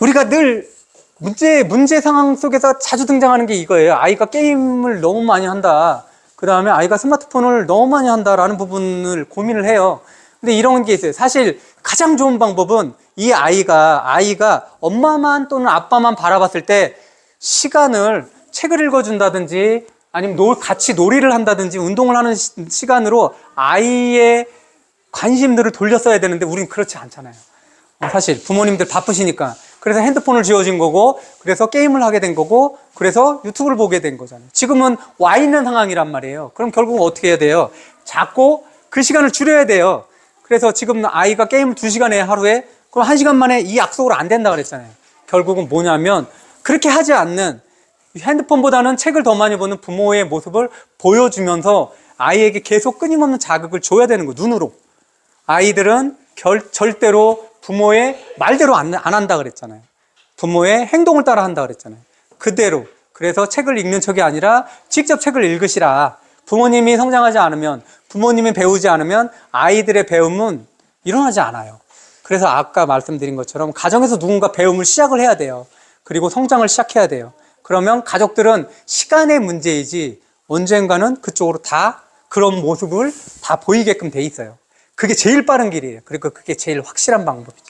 우리가 늘 문제 상황 속에서 자주 등장하는 게 이거예요. 아이가 게임을 너무 많이 한다. 그 다음에 아이가 스마트폰을 너무 많이 한다라는 부분을 고민을 해요. 근데 이런 게 있어요. 사실 가장 좋은 방법은 이 아이가 엄마만 또는 아빠만 바라봤을 때 시간을 책을 읽어준다든지 아니면 같이 놀이를 한다든지 운동을 하는 시간으로 아이의 관심들을 돌렸어야 되는데 우린 그렇지 않잖아요. 사실 부모님들 바쁘시니까. 그래서 핸드폰을 쥐어준 거고, 그래서 게임을 하게 된 거고, 그래서 유튜브를 보게 된 거잖아요. 지금은 와 있는 상황이란 말이에요. 그럼 결국은 어떻게 해야 돼요? 자꾸 그 시간을 줄여야 돼요. 그래서 지금 아이가 게임을 2시간 해 하루에, 그럼 1시간 만에 이 약속으로 안 된다 그랬잖아요. 결국은 뭐냐면 그렇게 하지 않는, 핸드폰보다는 책을 더 많이 보는 부모의 모습을 보여주면서 아이에게 계속 끊임없는 자극을 줘야 되는 거예요. 눈으로. 아이들은 절대로 부모의 말대로 안 한다 그랬잖아요. 부모의 행동을 따라 한다 그랬잖아요. 그대로. 그래서 책을 읽는 척이 아니라 직접 책을 읽으시라. 부모님이 성장하지 않으면, 부모님이 배우지 않으면 아이들의 배움은 일어나지 않아요. 그래서 아까 말씀드린 것처럼 가정에서 누군가 배움을 시작을 해야 돼요. 그리고 성장을 시작해야 돼요. 그러면 가족들은 시간의 문제이지 언젠가는 그쪽으로 다 그런 모습을 다 보이게끔 돼 있어요. 그게 제일 빠른 길이에요. 그리고 그게 제일 확실한 방법이죠.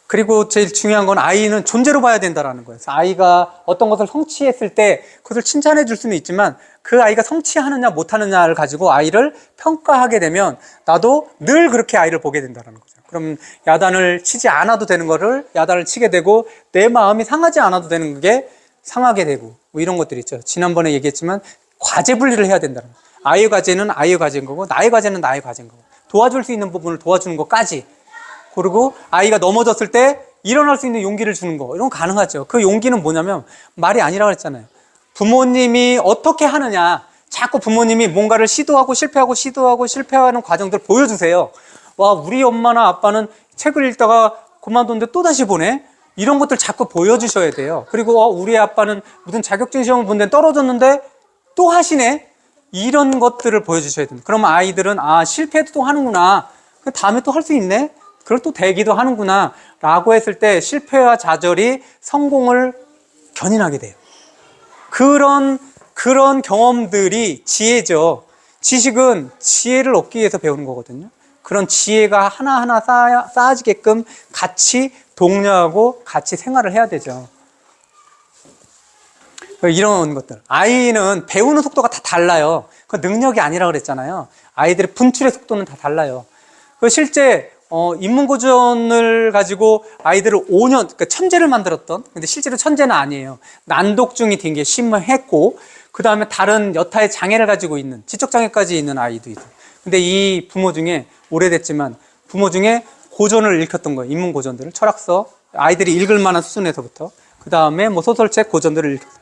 그리고 제일 중요한 건 아이는 존재로 봐야 된다는 거예요. 그래서 아이가 어떤 것을 성취했을 때 그것을 칭찬해 줄 수는 있지만 그 아이가 성취하느냐 못하느냐를 가지고 아이를 평가하게 되면 나도 늘 그렇게 아이를 보게 된다는 거죠. 그럼 야단을 치지 않아도 되는 거를 야단을 치게 되고 내 마음이 상하지 않아도 되는 게 상하게 되고 뭐 이런 것들이 있죠. 지난번에 얘기했지만 과제 분리를 해야 된다는 거예요. 아이의 과제는 아이의 과제인 거고 나의 과제는 나의 과제인 거고 도와줄 수 있는 부분을 도와주는 것까지, 그리고 아이가 넘어졌을 때 일어날 수 있는 용기를 주는 거, 이런 거 가능하죠. 그 용기는 뭐냐면 말이 아니라고 했잖아요. 부모님이 어떻게 하느냐, 자꾸 부모님이 뭔가를 시도하고 실패하는 과정들 보여주세요. 와, 우리 엄마나 아빠는 책을 읽다가 그만뒀는데 또다시 보네? 이런 것들 자꾸 보여주셔야 돼요. 그리고 우리 아빠는 무슨 자격증 시험을 본 데 떨어졌는데 또 하시네? 이런 것들을 보여주셔야 됩니다. 그러면 아이들은 실패도 또 하는구나, 그 다음에 또 할 수 있네? 그걸 또 되기도 하는구나 라고 했을 때 실패와 좌절이 성공을 견인하게 돼요. 그런 경험들이 지혜죠. 지식은 지혜를 얻기 위해서 배우는 거거든요. 그런 지혜가 하나하나 쌓아지게끔 같이 독려하고 같이 생활을 해야 되죠. 이런 것들. 아이는 배우는 속도가 다 달라요. 그 능력이 아니라 그랬잖아요. 아이들의 분출의 속도는 다 달라요. 실제 인문고전을 가지고 아이들을 5년, 그러니까 천재를 만들었던, 근데 실제로 천재는 아니에요. 난독증이 된 게 심했고, 그 다음에 다른 여타의 장애를 가지고 있는, 지적장애까지 있는 아이도 있어요. 근데 이 부모 중에, 오래됐지만, 부모 중에 고전을 읽혔던 거예요. 인문고전들을. 철학서, 아이들이 읽을 만한 수준에서부터. 그 다음에 소설책, 고전들을 읽혔어요.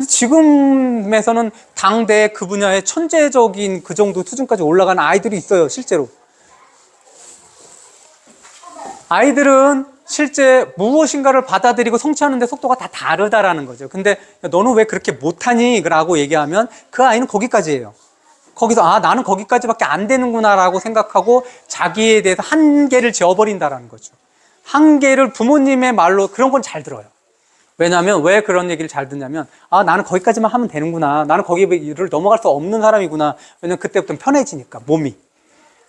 지금에서는 당대 그 분야의 천재적인 그 정도 수준까지 올라가는 아이들이 있어요, 실제로. 아이들은 실제 무엇인가를 받아들이고 성취하는 데 속도가 다 다르다라는 거죠. 근데 너는 왜 그렇게 못하니? 라고 얘기하면 그 아이는 거기까지예요. 거기서 나는 거기까지밖에 안 되는구나 라고 생각하고 자기에 대해서 한계를 지어버린다라는 거죠. 한계를 부모님의 말로, 그런 건 잘 들어요. 왜냐하면 왜 그런 얘기를 잘 듣냐면 나는 거기까지만 하면 되는구나, 나는 거기를 넘어갈 수 없는 사람이구나. 왜냐면 그때부터는 편해지니까 몸이.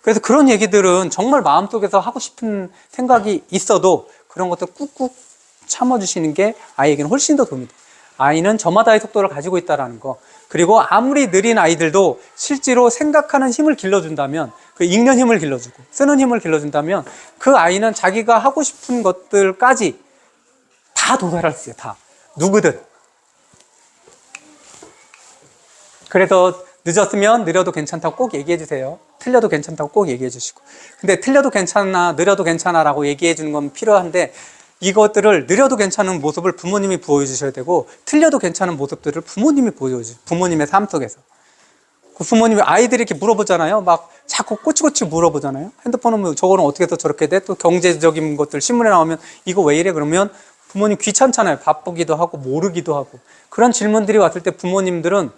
그래서 그런 얘기들은 정말 마음속에서 하고 싶은 생각이 있어도 그런 것들 꾹꾹 참아주시는 게 아이에게는 훨씬 더 도움이 돼요. 아이는 저마다의 속도를 가지고 있다는 거. 그리고 아무리 느린 아이들도 실제로 생각하는 힘을 길러준다면, 그 읽는 힘을 길러주고 쓰는 힘을 길러준다면 그 아이는 자기가 하고 싶은 것들까지 다 도달할 수 있어요. 다. 누구든. 그래서 늦었으면 느려도 괜찮다고 꼭 얘기해 주세요. 틀려도 괜찮다고 꼭 얘기해 주시고. 근데 틀려도 괜찮아, 느려도 괜찮아 라고 얘기해 주는 건 필요한데, 이것들을 느려도 괜찮은 모습을 부모님이 보여주셔야 되고, 틀려도 괜찮은 모습들을 부모님이 보여주세요. 부모님의 삶 속에서. 그 부모님이, 아이들이 이렇게 물어보잖아요. 막 자꾸 꼬치꼬치 물어보잖아요. 핸드폰은 저거는 어떻게 해서 저렇게 돼? 또 경제적인 것들 신문에 나오면 이거 왜 이래? 그러면 부모님 귀찮잖아요. 바쁘기도 하고 모르기도 하고. 그런 질문들이 왔을 때 부모님들은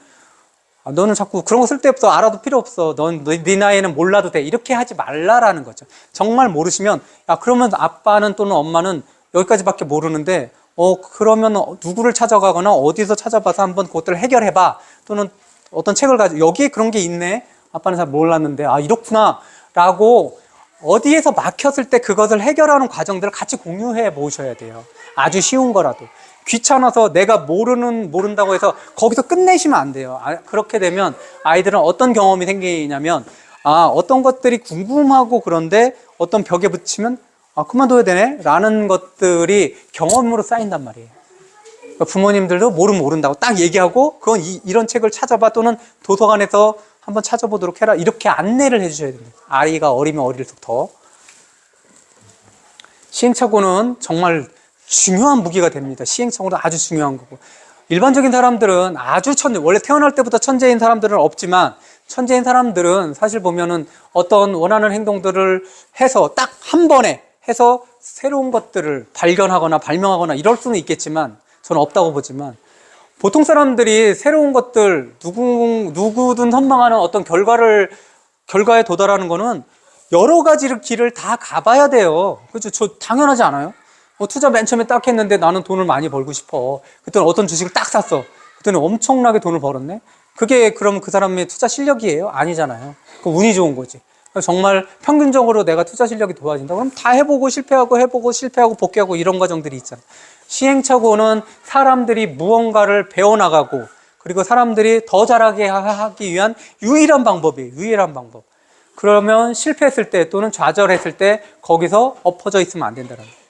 너는 자꾸 그런 거 쓸데없어. 알아도 필요 없어. 네 나이에는 몰라도 돼. 이렇게 하지 말라라는 거죠. 정말 모르시면, 야, 그러면 아빠는 또는 엄마는 여기까지밖에 모르는데, 그러면 누구를 찾아가거나 어디서 찾아봐서 한번 그것들을 해결해봐. 또는 어떤 책을 가지고, 여기에 그런 게 있네. 아빠는 잘 몰랐는데, 이렇구나. 라고 어디에서 막혔을 때 그것을 해결하는 과정들을 같이 공유해 보셔야 돼요. 아주 쉬운 거라도. 귀찮아서 내가 모른다고 해서 거기서 끝내시면 안 돼요. 그렇게 되면 아이들은 어떤 경험이 생기냐면, 어떤 것들이 궁금하고 그런데 어떤 벽에 붙이면, 그만둬야 되네? 라는 것들이 경험으로 쌓인단 말이에요. 그러니까 부모님들도 모른다고 딱 얘기하고, 그건 이런 책을 찾아봐, 또는 도서관에서 한번 찾아보도록 해라. 이렇게 안내를 해주셔야 됩니다. 아이가 어리면 어릴수록 더. 시행착오는 정말 중요한 무기가 됩니다. 시행착오는 아주 중요한 거고. 일반적인 사람들은 아주 원래 태어날 때부터 천재인 사람들은 없지만, 천재인 사람들은 사실 보면은 어떤 원하는 행동들을 해서 딱 한 번에 해서 새로운 것들을 발견하거나 발명하거나 이럴 수는 있겠지만, 저는 없다고 보지만, 보통 사람들이 새로운 것들, 누구든 선망하는 어떤 결과에 도달하는 거는 여러 가지 길을 다 가봐야 돼요. 그렇죠? 저 당연하지 않아요? 투자 맨 처음에 딱 했는데 나는 돈을 많이 벌고 싶어. 그때는 어떤 주식을 딱 샀어. 그때는 엄청나게 돈을 벌었네? 그게 그럼 그 사람의 투자 실력이에요? 아니잖아요. 그 운이 좋은 거지. 정말 평균적으로 내가 투자 실력이 좋아진다. 그럼 다 해보고 실패하고 복귀하고 이런 과정들이 있잖아요. 시행착오는 사람들이 무언가를 배워나가고, 그리고 사람들이 더 잘하게 하기 위한 유일한 방법이에요. 유일한 방법. 그러면 실패했을 때 또는 좌절했을 때 거기서 엎어져 있으면 안 된다는 거예요.